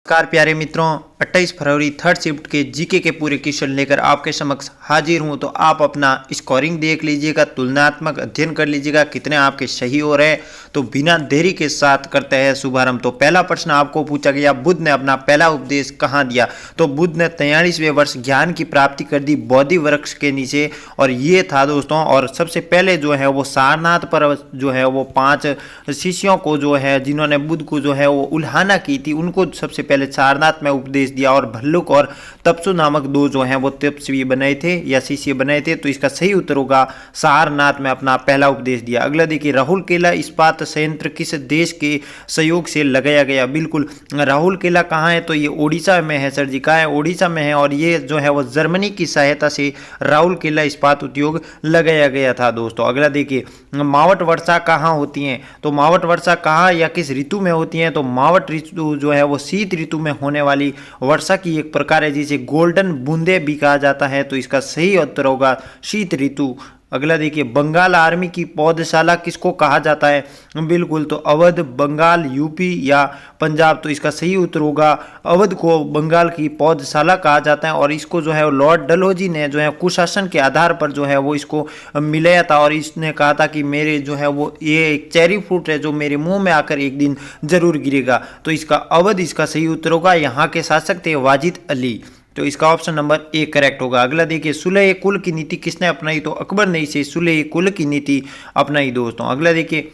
नमस्कार प्यारे मित्रों, 28 फरवरी थर्ड शिफ्ट के जीके के पूरे क्वेश्चन लेकर आपके समक्ष हाजिर हूं। तो आप अपना स्कोरिंग देख लीजिएगा, तुलनात्मक अध्ययन कर लीजिएगा कितने आपके सही हो रहे हैं। तो बिना देरी के साथ करते हैं शुभारंभ। तो पहला प्रश्न आपको पूछा गया, बुद्ध ने अपना पहला उपदेश कहाँ दिया? तो बुद्ध ने 43वें वर्ष ज्ञान की प्राप्ति कर दी बोधि वृक्ष के नीचे, और ये था दोस्तों। और सबसे पहले जो है वो सारनाथ पर जो है वो 5 शिष्यों को जो है जिन्होंने बुद्ध को जो है वो उल्हाना की थी, उनको सबसे पहले सारनाथ में उपदेश दिया। और भल्लुक और तपसु नामक 2 जो हैं वो तपस्वी बनाए थे या शिष्य बनाए थे। तो इसका सही उत्तर होगा सारनाथ में अपना पहला उपदेश दिया। अगला देखिए, राहुल केला इस्पात संयंत्र किस देश के सहयोग से लगाया गया? बिल्कुल, राहुल केला कहाँ है? तो ये ओडिशा में है सर जी। कहाँ है? ओडिशा में है। और ये जो है वो जर्मनी की सहायता से राहुल केला इस्पात उद्योग लगाया गया था दोस्तों। अगला देखिए, मावट वर्षा कहाँ होती है? तो मावट वर्षा कहाँ या किस ऋतु में होती है? तो मावट ऋतु जो है वो शीत ऋतु में होने वाली वर्षा की एक प्रकार है जिसे गोल्डन बूंदे भी कहा जाता है। तो इसका सही उत्तर होगा शीत ऋतु। अगला देखिए, बंगाल आर्मी की पौधशाला किसको कहा जाता है? बिल्कुल, तो अवध, बंगाल, यूपी या पंजाब। तो इसका सही उत्तर होगा अवध को बंगाल की पौधशाला कहा जाता है। और इसको जो है लॉर्ड डलहौजी ने जो है कुशासन के आधार पर जो है वो इसको मिलाया था। और इसने कहा था कि मेरे जो है वो ये एक चेरी फ्रूट है जो मेरे मुंह में आकर एक दिन जरूर गिरेगा। तो इसका अवध इसका सही उत्तर होगा। यहाँ के शासक थे वाजिद अली। तो इसका ऑप्शन नंबर 1 करेक्ट होगा। अगला देखिए, सुलह कुल की नीति किसने अपनाई? तो अकबर ने इसे सुलह कुल की नीति अपनाई दोस्तों। अगला देखिए,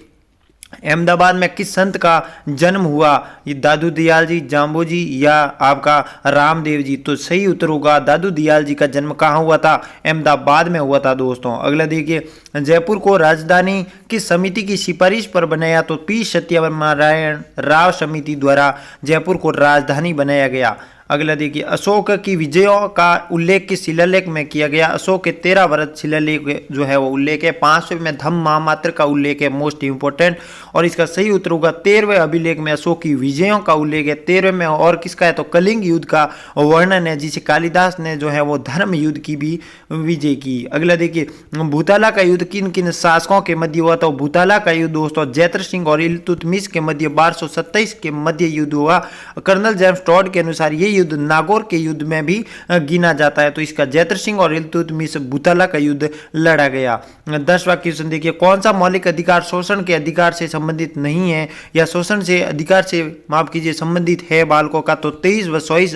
अहमदाबाद में किस संत का जन्म हुआ? ये दादू दयाल जी, जाम्बो जी या आपका रामदेव जी। तो सही उत्तर होगा दादू दयाल जी का जन्म कहाँ हुआ था? अहमदाबाद में हुआ था दोस्तों। अगला देखिए, जयपुर को राजधानी किस समिति की सिफारिश पर बनाया? तो पी सत्यनारायण राव समिति द्वारा जयपुर को राजधानी बनाया गया। अगला देखिए, अशोक की विजयों का उल्लेख किस शिलालेख में किया गया? अशोक के 13 व्रत शिलालेख जो है वो उल्लेख है। 5वें में धम्म महामात्र का उल्लेख है, मोस्ट इंपोर्टेंट। और इसका सही उत्तर होगा 13वें अभिलेख में अशोक की विजयों का उल्लेख है। 13वें में और किसका है? तो कलिंग युद्ध का वर्णन है जिसे कालिदास ने जो है वो धर्म युद्ध की भी विजय की। अगला देखिए, भूताला का युद्ध किन किन शासकों के मध्य हुआ? तो भूताला का युद्ध दोस्तों जैत्र सिंह और इल्तुतमिश के मध्य 1227 के मध्य युद्ध हुआ। कर्नल जेम्स टॉड के अनुसार ये युद्ध नागौर के युद्ध में भी गिना जाता है। तो इसका जैत्र सिंह और इल्तुतमिश भूताला का युद्ध लड़ा गया। 10वां क्वेश्चन देखिए, कौन सा मौलिक अधिकार शोषण के अधिकार से संबंधित नहीं है या शोषण से अधिकार से माफ कीजिए संबंधित है बालकों का? तो 23 व 24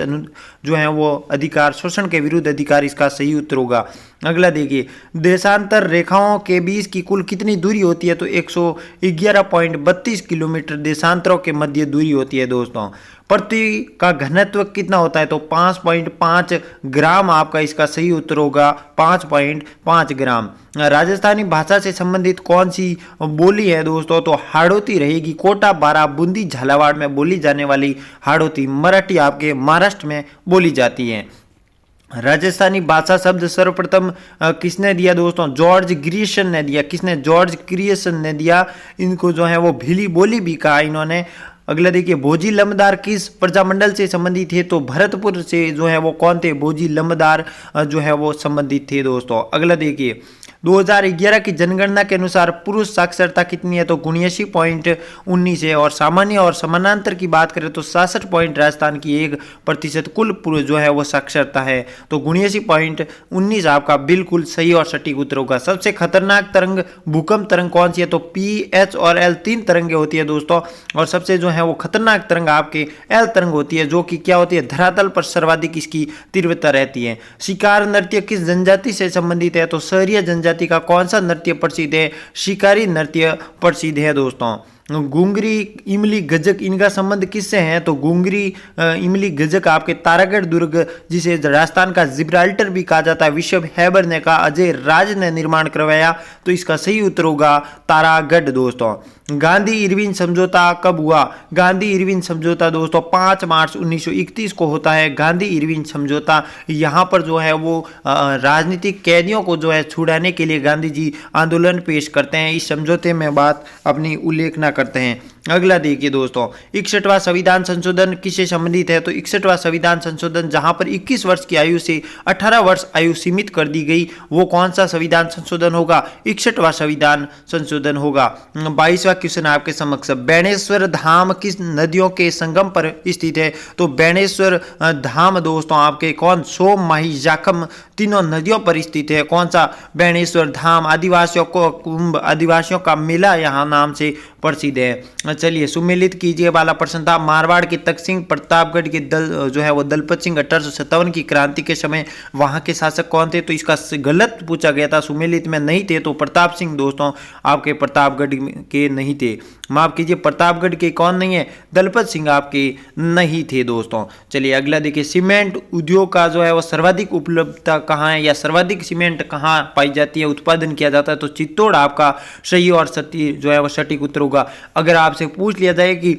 जो है वो अधिकार शोषण के विरुद्ध अधिकार इसका सही उत्तर होगा। अगला देखिए, देशांतर रेखाओं के बीच की कुल कितनी दूरी होती है? तो 111.32 किलोमीटर देशांतरों के मध्य दूरी होती है दोस्तों। पृथ्वी का घनत्व कितना होता है? तो 5.5 ग्राम आपका इसका सही उत्तर होगा, 5.5 ग्राम। राजस्थानी भाषा से संबंधित कौन सी बोली है दोस्तों? तो हाड़ौती रहेगी। कोटा, बारा, बूंदी, झालावाड़ में बोली जाने वाली हाड़ौती। मराठी आपके महाराष्ट्र में बोली जाती है। राजस्थानी भाषा शब्द सर्वप्रथम किसने दिया दोस्तों? जॉर्ज ग्रियर्सन ने दिया। किसने? जॉर्ज ग्रियर्सन ने दिया। इनको जो है वो भीली बोली भी कहा इन्होंने। अगला देखिए, भोजी लम्बदार किस प्रजामंडल से संबंधित थे? तो भरतपुर से जो है वो कौन थे? भोजी लम्बदार जो है वो संबंधित थे दोस्तों। अगला देखिए, 2011 की जनगणना के अनुसार पुरुष साक्षरता कितनी है? तो 79.19 है। और सामान्य और समानांतर की बात करें तो 66 पॉइंट राजस्थान की 1% कुल पुरुष जो है वो साक्षरता है। तो 79.19 आपका बिल्कुल सही और सटीक उत्तर होगा। सबसे खतरनाक तरंग भूकंप तरंग कौन सी है? तो PH और L 3 तरंगे होती है दोस्तों। और सबसे जो है वो खतरनाक तरंग आपके L तरंग होती है, जो कि क्या होती है? धरातल पर सर्वाधिक इसकी तीव्रता रहती है। शिकार नृत्य किस जनजाति से संबंधित है? तो सहरिया जनजाति का कौन सा नृत्य प्रसिद्ध है? शिकारी नृत्य प्रसिद्ध है दोस्तों। गुंगरी, इमली, गजक इनका संबंध किससे है? तो गुंगरी, इमली, गजक आपके तारागढ़ दुर्ग जिसे राजस्थान का जिब्राल्टर भी कहा जाता है, विश्व हैबर ने कहा, अजय राज ने निर्माण करवाया। तो इसका सही उत्तर होगा तारागढ़ दोस्तों। गांधी इरविन समझौता कब हुआ? गांधी इरविन समझौता दोस्तों 5 मार्च 1931 को होता है। गांधी इरविन समझौता यहाँ पर जो है वो राजनीतिक कैदियों को जो है छुड़ाने के लिए गांधी जी आंदोलन पेश करते हैं। इस समझौते में बात अपनी उल्लेखना करते हैं। अगला देखिए दोस्तों, 61वां संविधान संशोधन किससे संबंधित है? तो 61वां संविधान संशोधन जहां पर 21 वर्ष की आयु से 18 वर्ष आयु सीमित कर दी गई, वो कौन सा संविधान संशोधन होगा? 61वां संविधान संशोधन होगा। 22वां क्वेश्चन आपके समक्ष, बेणेश्वर धाम किस नदियों के संगम पर स्थित है? तो बेणेश्वर धाम दोस्तों आपके कौन, सोम, माही, जाखम तीनों नदियों पर स्थित है। कौन सा? बेणेश्वर धाम। आदिवासियों को कुंभ, आदिवासियों का मेला यहाँ नाम से प्रसिद्ध है। चलिए सुमेलित कीजिए वाला प्रश्न था, मारवाड़ के तख्त सिंह प्रतापगढ़ के जो है वो दलपत सिंह 1857 की क्रांति के समय वहां के शासक कौन थे? तो इसका गलत पूछा गया था, सुमेलित में नहीं थे, तो प्रताप सिंह दोस्तों आपके प्रतापगढ़ के नहीं थे। माफ कीजिए, प्रतापगढ़ के कौन नहीं है? दलपत सिंह आपके नहीं थे दोस्तों। चलिए अगला देखिए, सीमेंट उद्योग का जो है वो सर्वाधिक उपलब्धता कहाँ है, या सर्वाधिक सीमेंट कहाँ पाई जाती है, उत्पादन किया जाता है? तो चित्तौड़ आपका सही और सती जो है वो सटीक उत्तर होगा। अगर आपसे पूछ लिया जाए कि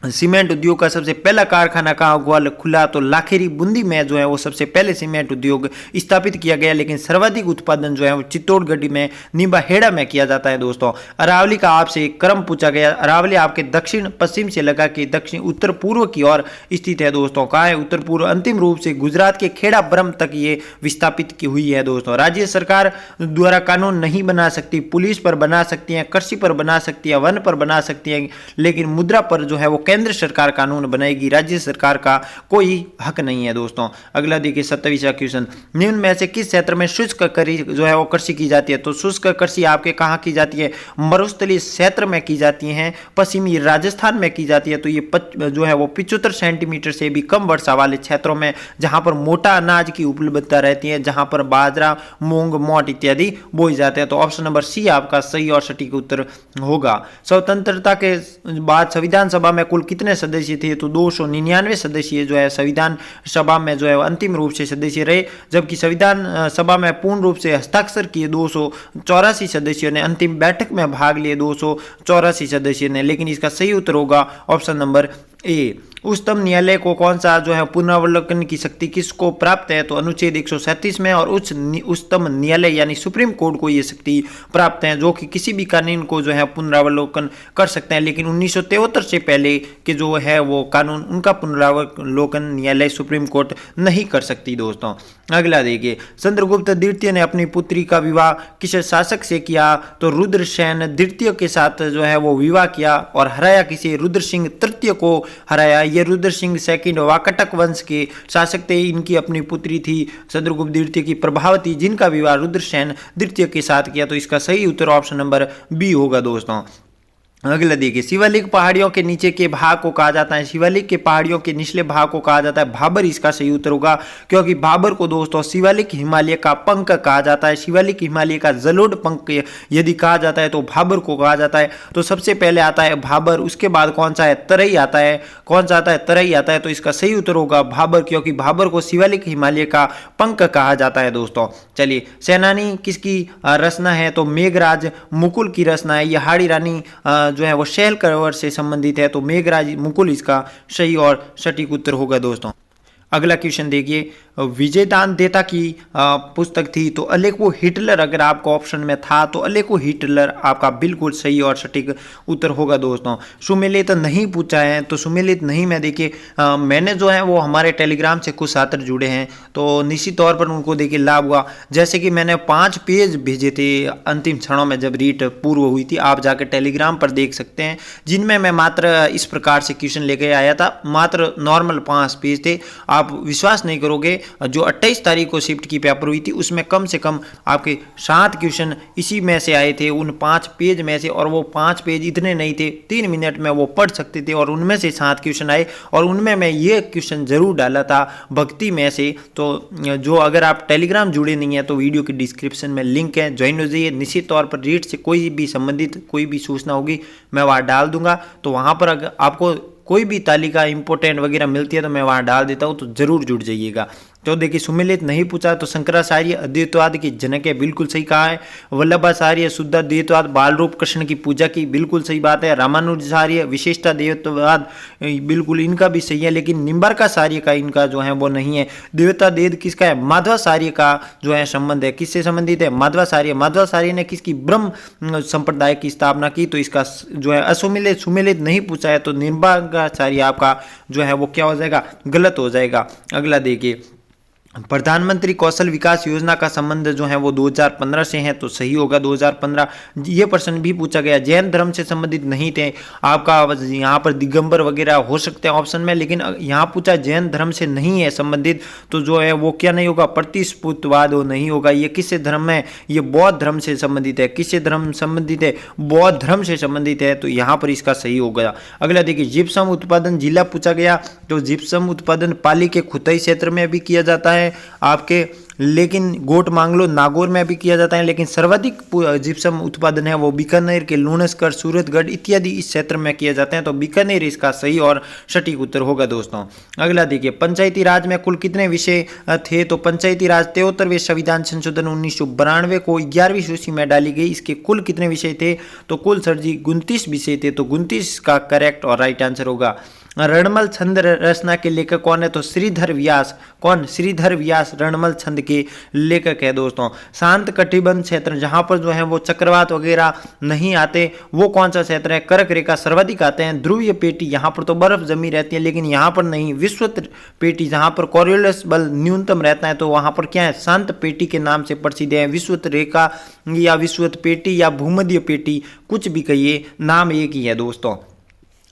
सीमेंट उद्योग का सबसे पहला कारखाना कहाँ खुला, तो लाखेरी बूंदी में जो है वो सबसे पहले सीमेंट उद्योग स्थापित किया गया, लेकिन सर्वाधिक उत्पादन जो है वो चित्तौड़गढ़ में निम्बाहेड़ा में किया जाता है दोस्तों। अरावली का आपसे एक क्रम पूछा गया, अरावली आपके दक्षिण पश्चिम से लगा के दक्षिण उत्तर पूर्व की ओर स्थित है दोस्तों। कहाँ है? उत्तर पूर्व। अंतिम रूप से गुजरात के खेड़ा ब्रह्म तक ये विस्थापित की हुई है दोस्तों। राज्य सरकार द्वारा कानून नहीं बना सकती, पुलिस पर बना सकती है, कृषि पर बना सकती है, वन पर बना सकती है, लेकिन मुद्रा पर जो है वो केंद्र सरकार कानून बनाएगी, राज्य सरकार का कोई हक नहीं है दोस्तों। अगला देखिए 27वां क्वेश्चन, निम्न में से किस क्षेत्र में शुष्क जो है वो कृषि की जाती है? तो शुष्क कृषि आपके कहाँ की जाती है? मरुस्थलीय क्षेत्र में की जाती है, पश्चिमी राजस्थान में की जाती है। तो ये जो है वो 75 सेंटीमीटर से भी कम वर्षा वाले क्षेत्रों में, जहां पर मोटा अनाज की उपलब्धता रहती है, जहां पर बाजरा, मूंग, मोट इत्यादि बोए जाते हैं। तो ऑप्शन नंबर सी आपका सही और सटीक उत्तर होगा। स्वतंत्रता के बाद संविधान सभा में कुल कितने सदस्य थे? तो 299 सदस्य जो है संविधान सभा में जो है अंतिम रूप से सदस्य रहे, जबकि संविधान सभा में पूर्ण रूप से हस्ताक्षर किए 284 सदस्यों ने, अंतिम बैठक में भाग लिए 284 सदस्यों ने, लेकिन इसका सही उत्तर होगा ऑप्शन नंबर ए। उच्चतम न्यायालय को कौन सा जो है पुनरावलोकन की शक्ति किसको प्राप्त है? तो अनुच्छेद 137 में, और उच्चतम न्यायालय यानी सुप्रीम कोर्ट को ये शक्ति प्राप्त है, जो कि किसी भी कानून को जो है पुनरावलोकन कर सकते हैं, लेकिन 1973 से पहले के जो है वो कानून, उनका पुनरावलोकन न्यायालय सुप्रीम कोर्ट नहीं कर सकती दोस्तों। अगला देखिए, चंद्रगुप्त द्वितीय ने अपनी पुत्री का विवाह किस शासक से किया? तो रुद्रसेन द्वितीय के साथ जो है वो विवाह किया, और हराया किसे? रुद्र सिंह तृतीय को हराया। ये रुद्र सिंह सेकंड वाकाटक वंश के शासक थे, इनकी अपनी पुत्री थी चंद्रगुप्त द्वितीय की प्रभावती, जिनका विवाह रुद्रसेन द्वितीय के साथ किया। तो इसका सही उत्तर ऑप्शन नंबर बी होगा दोस्तों। अगला देखिए, शिवालिक पहाड़ियों के नीचे के भाग को कहा जाता है, शिवालिक के पहाड़ियों के निचले भाग को कहा जाता है भाबर। इसका सही उत्तर होगा, क्योंकि भाबर को दोस्तों शिवालिक हिमालय का पंख कहा जाता है। शिवालिक हिमालय का जलोढ़ पंख यदि कहा जाता है तो भाबर को कहा जाता है। तो सबसे पहले आता है भाबर, उसके बाद कौन सा है? तरई आता है। कौन सा आता है? तरई आता है। तो इसका सही उत्तर होगा भाबर, क्योंकि भाबर को शिवालिक हिमालय का पंख कहा जाता है दोस्तों। चलिए, सेनानी किसकी रचना है? तो मेघराज मुकुल की रचना है। यह हाड़ी रानी जो है वो शैल कवर से संबंधित है, तो मेघराज मुकुल इसका सही और सटीक उत्तर होगा दोस्तों। अगला क्वेश्चन देखिए, विजयदान देता की पुस्तक थी, तो अलेको हिटलर अगर आपको ऑप्शन में था तो अलेको हिटलर आपका बिल्कुल सही और सटीक उत्तर होगा दोस्तों। सुमेलित नहीं पूछा है, तो सुमेलित नहीं में देखिए मैंने जो है वो हमारे टेलीग्राम से कुछ छात्र जुड़े हैं, तो निश्चित तौर पर उनको देखिए लाभ हुआ। जैसे कि मैंने 5 पेज भेजे थे अंतिम क्षणों में जब रीट पूर्व हुई थी, आप जाकर टेलीग्राम पर देख सकते हैं, जिनमें मैं मात्र इस प्रकार से क्वेश्चन लेके आया था। मात्र नॉर्मल 5 पेज थे। आप विश्वास नहीं करोगे, जो 28 तारीख को शिफ्ट की पेपर हुई थी उसमें कम से कम आपके 7 क्वेश्चन इसी में से आए थे, उन 5 पेज में से। और वो 5 पेज इतने नहीं थे, 3 मिनट में वो पढ़ सकते थे, और उनमें से 7 क्वेश्चन आए। और उनमें मैं ये क्वेश्चन जरूर डाला था भक्ति में से। तो जो अगर आप टेलीग्राम जुड़े नहीं है तो वीडियो की डिस्क्रिप्शन में लिंक है, ज्वाइन हो जाइए। निश्चित तौर पर रीट से कोई भी संबंधित कोई भी सूचना होगी मैं वहाँ डाल दूंगा, तो वहाँ पर अगर आपको कोई भी तालिका इंपॉर्टेंट वगैरह मिलती है तो मैं वहाँ डाल देता हूँ, तो जरूर जुड़ जाइएगा। तो देखिए सुमेलित नहीं पूछा तो शंकराचार्य अद्वैतवाद की जनक है, बिल्कुल सही कहा है। वल्लभाचार्य शुद्ध अद्वैतवाद बाल रूप कृष्ण की पूजा की, बिल्कुल सही बात है। रामानुजाचार्य विशिष्ट अद्वैतवाद, बिल्कुल इनका भी सही है, लेकिन निम्बार्काचार्य का इनका जो है वो नहीं है। द्वैताद्वैत किसका है? माध्वाचार्य का जो है संबंध है, किससे संबंधित है? माध्वाचार्य। माध्वाचार्य ने किसकी? ब्रह्म संप्रदाय की स्थापना की, तो इसका जो है असुमेलित सुमेलित नहीं पूछा है तो निम्बार्काचार्य आपका जो है वो क्या हो जाएगा? गलत हो जाएगा। अगला देखिए, प्रधानमंत्री कौशल विकास योजना का संबंध जो है वो 2015 से है, तो सही होगा 2015। ये प्रश्न भी पूछा गया, जैन धर्म से संबंधित नहीं थे आपका, यहाँ पर दिगंबर वगैरह हो सकते हैं ऑप्शन में, लेकिन यहाँ पूछा जैन धर्म से नहीं है संबंधित, तो जो है वो क्या नहीं होगा? प्रतिस्पुतवाद वो नहीं होगा। ये किससे धर्म है? ये बौद्ध धर्म से संबंधित है। किससे धर्म संबंधित है? बौद्ध धर्म से संबंधित है, तो यहाँ पर इसका सही होगा। अगला देखिए, जिप्सम उत्पादन जिला पूछा गया, तो जिप्सम उत्पादन पाली के खुतई क्षेत्र में भी किया जाता है आपके, लेकिन गोट मांगलो नागौर में भी किया जाता है, लेकिन सर्वाधिक जिप्सम उत्पादन है वो बीकानेर के लूणसकर, सूरतगढ़ इत्यादि इस क्षेत्र में किए जाते हैं, तो बीकानेर इसका सही और सटीक उत्तर होगा दोस्तों। अगला देखिए, पंचायती राज में कुल कितने विषय थे? तो पंचायती राज 73वें संविधान संशोधन 1992 को 11वीं सूची में डाली गई, इसके कुल कितने विषय थे? तो कुल सर जी 29 विषय थे, तो 29 का करेक्ट और राइट आंसर होगा। रणमल छंद रचना के लेखक कौन है? तो श्रीधर व्यास। कौन? श्रीधर व्यास रणमल छंद के लेखक है दोस्तों। शांत कटिबंध क्षेत्र जहां पर जो है वो चक्रवात वगैरह नहीं आते, वो कौन सा क्षेत्र है? कर्क रेखा सर्वाधिक आते हैं। ध्रुवीय पेटी, यहाँ पर तो बर्फ जमी रहती है, लेकिन यहाँ पर नहीं। विषुवत पेटी जहां पर कोरियोलिस बल न्यूनतम रहता है, तो वहां पर क्या है? शांत पेटी के नाम से प्रसिद्ध है। विषुवत रेखा या विषुवत पेटी या भूमध्य पेटी, कुछ भी कहिए, नाम एक ही है दोस्तों।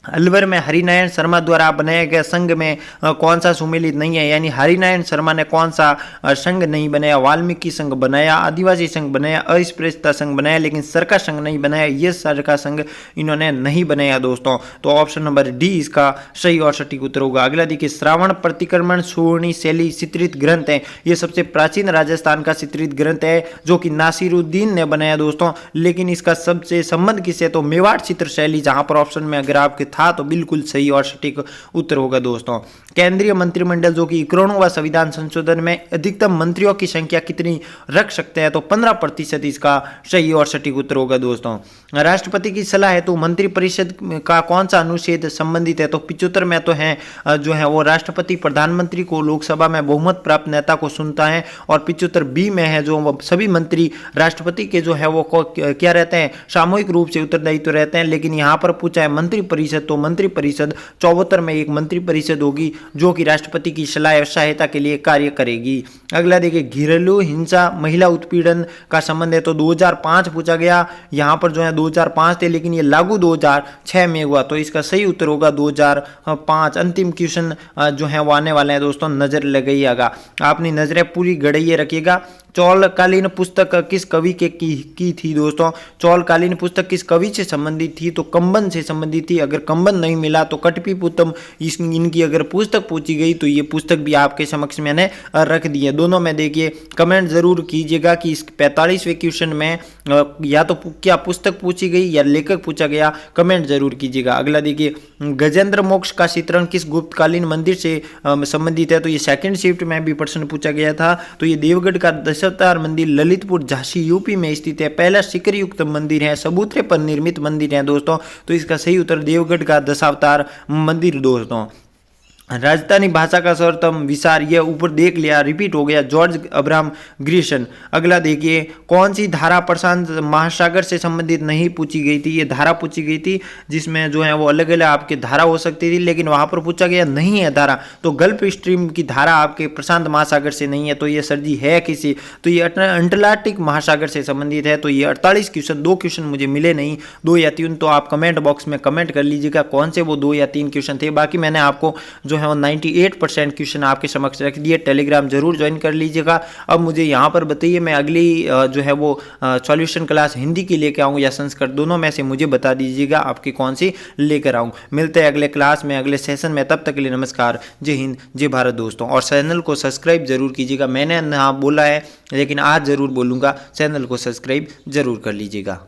अलवर में हरिनारायण शर्मा द्वारा बनाया गया संघ में कौन सा सुमेलित नहीं है? यानी हरिनारायण शर्मा ने कौन सा संघ नहीं बनाया? वाल्मीकि संघ बनाया, आदिवासी संघ बनाया, अस्पृश्यता संघ बनाया, लेकिन सरका संघ नहीं बनाया। ये सरका संघ इन्होंने नहीं बनाया दोस्तों, तो ऑप्शन नंबर डी इसका सही और सटीक उत्तर होगा। अगला देखिए, श्रावण प्रतिक्रमण सुवर्णी शैली चित्रित ग्रंथ है, ये सबसे प्राचीन राजस्थान का चित्रित ग्रंथ है, जो कि नासिरुद्दीन ने बनाया दोस्तों, लेकिन इसका सबसे संबंध किससे? तो मेवाड़ चित्र शैली, जहां पर ऑप्शन में अगर आपके था तो बिल्कुल सही और सटीक उत्तर होगा दोस्तों। केंद्रीय मंत्रिमंडल जो कि 91वां संविधान संशोधन में अधिकतम मंत्रियों की संख्या कितनी रख सकते हैं? तो 15% इसका सही और सटीक उत्तर होगा दोस्तों। राष्ट्रपति की सलाह है तो मंत्रिपरिषद का कौन सा अनुच्छेद संबंधित है? तो 75 में तो है जो है वो राष्ट्रपति प्रधानमंत्री को लोकसभा में बहुमत प्राप्त नेता को सुनता है, और 75 बी में है जो सभी मंत्री राष्ट्रपति के जो है वो क्या रहते हैं? सामूहिक रूप से उत्तरदायित्व रहते हैं, लेकिन यहाँ पर पूछा है मंत्रिपरिषद, तो मंत्रिपरिषद 74 में एक मंत्रिपरिषद होगी जो कि राष्ट्रपति की सलाह और सहायता के लिए कार्य करेगी। अगला देखिए, घरेलू हिंसा महिला उत्पीड़न का संबंध है, तो 2005 पूछा गया, यहाँ पर जो है 2005 थे, लेकिन ये लागू 2006 में हुआ, तो इसका सही उत्तर होगा 2005। अंतिम क्वेश्चन जो है वो आने वाले हैं दोस्तों, नजर लगाइएगा, अपनी नजरें पूरी गड़ाइए रखिएगा। चौलकालीन पुस्तक किस कवि के की थी दोस्तों? चौलकालीन पुस्तक किस कवि से संबंधित थी? तो कंबन से संबंधित थी। अगर कंबन नहीं मिला तो कटपीपुतम इनकी अगर पुस्तक पूछी गई तो ये पुस्तक भी आपके समक्ष मैंने रख दी है। दोनों में देखिए कमेंट जरूर कीजिएगा कि इस 45वें क्वेश्चन में या तो क्या पुस्तक पूछी गई या लेखक पूछा गया, कमेंट जरूर कीजिएगा। अगला देखिए, गजेंद्र मोक्ष का चित्रण किस गुप्तकालीन मंदिर से संबंधित है? तो ये सेकंड शिफ्ट में भी प्रश्न पूछा गया था, तो ये देवगढ़ का दशावतार मंदिर ललितपुर झांसी यूपी में स्थित है। पहला शिखर युक्त मंदिर है, सबूतरे पर निर्मित मंदिर है दोस्तों, तो इसका सही उत्तर देवगढ़ का दशावतार मंदिर दोस्तों। राजस्थानी भाषा का सर्वोत्तम विचार, यह ऊपर देख लिया, रिपीट हो गया, जॉर्ज अब्राहम ग्रिशन। अगला देखिए, कौन सी धारा प्रशांत महासागर से संबंधित नहीं पूछी गई थी? ये धारा पूछी गई थी जिसमें जो है वो अलग अलग आपके धारा हो सकती थी, लेकिन वहां पर पूछा गया नहीं है धारा, तो गल्फ स्ट्रीम की धारा आपके प्रशांत महासागर से नहीं है, तो ये सर जी है किसी? तो ये अटलांटिक महासागर से संबंधित है। तो ये 48 क्वेश्चन, 2 क्वेश्चन मुझे मिले नहीं, 2 या 3, तो आप कमेंट बॉक्स में कमेंट कर लीजिएगा कौन से वो 2 या 3 क्वेश्चन थे। बाकी मैंने आपको जो है वो 98% क्वेश्चन आपके समक्ष रख दिए। टेलीग्राम जरूर ज्वाइन कर लीजिएगा। अब मुझे यहाँ पर बताइए, मैं अगली जो है वो सॉल्यूशन क्लास हिंदी की लेकर आऊँ या संस्कृत, दोनों में से मुझे बता दीजिएगा आपकी कौन सी लेकर आऊँ। मिलते हैं अगले क्लास में, अगले सेशन में, तब तक के लिए नमस्कार, जय हिंद, जय भारत दोस्तों। और चैनल को सब्सक्राइब जरूर कीजिएगा, मैंने ना बोला है लेकिन आज जरूर बोलूँगा, चैनल को सब्सक्राइब जरूर कर लीजिएगा।